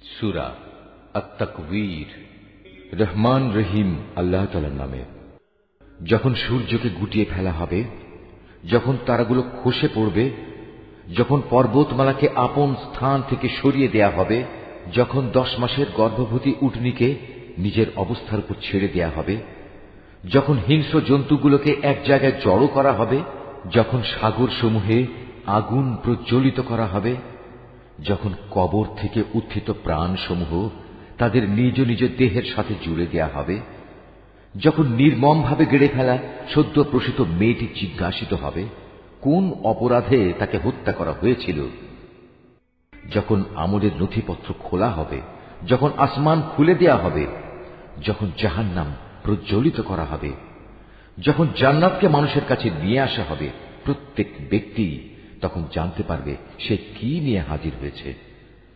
সূরা আত-তাকবীর। রহমান রহিম আল্লাহ তাআলার নামে। যখন সূর্যকে গুটিয়ে ফেলা হবে, যখন তারাগুলো খসে পড়বে, যখন পর্বতমালাকে আপন স্থান থেকে সরিয়ে দেয়া হবে, যখন 10 মাসের গর্ভবতী উটনীকে নিজের অবস্থার উপর ছেড়ে দেয়া হবে, যখন হিংস্র জন্তুগুলোকে এক জায়গায় জড়ো করা হবে, যখন সাগর সমূহে আগুন প্রজ্বলিত করা হবে, যখন কবর থেকে উত্থিত প্রাণসমূহ তাদের নিজ নিজ দেহের সাথে জুড়ে দেয়া হবে, যখন নির্মমভাবে গেড়ে ফেলা সদ্য প্রসূত মেয়েটি জিজ্ঞাসিত হবে কোন অপরাধে তাকে হত্যা করা হয়েছিল, যখন আমলের নথিপত্র খোলা হবে, যখন আসমান খুলে দেয়া হবে, যখন জাহান্নাম প্রজ্বলিত করা হবে, যখন জান্নাতকে মানুষের কাছে নিয়ে আসা হবে, প্রত্যেক ব্যক্তি তখন জানতে পারবে সে কি নিয়ে হাজির হয়েছে।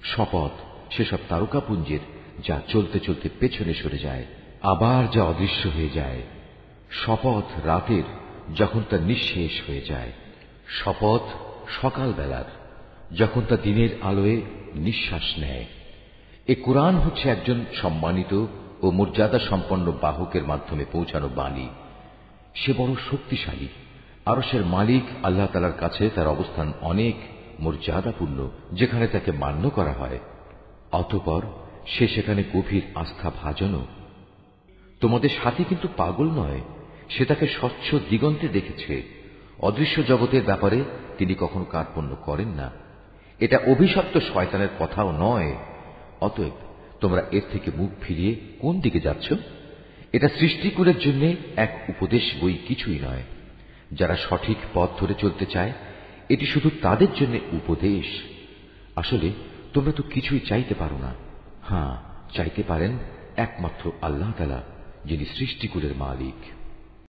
শপথ সেসব তারকাপুঞ্জের যা চলতে চলতে পেছনে সরে যায়, আবার যা অদৃশ্য হয়ে যায়। শপথ রাতের যখন তা নিঃশেষ হয়ে যায়। শপথ সকালবেলার যখন তা দিনের আলোয় নিঃশ্বাস নেয়। এ কুরআন হচ্ছে একজন সম্মানিত ও মর্যাদা সম্পন্ন বাহকের মাধ্যমে পৌঁছানো বাণী। সে বড় শক্তিশালী। আরশের মালিক আল্লাহ তাআলার কাছে তার অবস্থান অনেক মর্যাদাপূর্ণ, যেখানে তাকে মান্য করা হয়। অতঃপর সে সেখানে গভীর আস্থা ভাজনও। তোমাদের সাথী কিন্তু পাগল নয়, সে তাকে স্বচ্ছ দিগন্তে দেখেছে। অদৃশ্য জগতের ব্যাপারে তিনি কখনো কার্পণ্য করেন না। এটা অভিশপ্ত শয়তানের কথাও নয়। অতএব তোমরা এর থেকে মুখ ফিরিয়ে কোন দিকে যাচ্ছ? এটা সৃষ্টিকুলের জন্য এক উপদেশ বই, কিছুই নয়। যারা সঠিক পথ ধরে চলতে চায় এটি শুধু তাদের জন্য উপদেশ। আসলে তোমরা তো কিছুই চাইতে পারো না। হ্যাঁ, চাইতে পারেন একমাত্র আল্লাহ তাআলা, যিনি সৃষ্টিকুলের মালিক।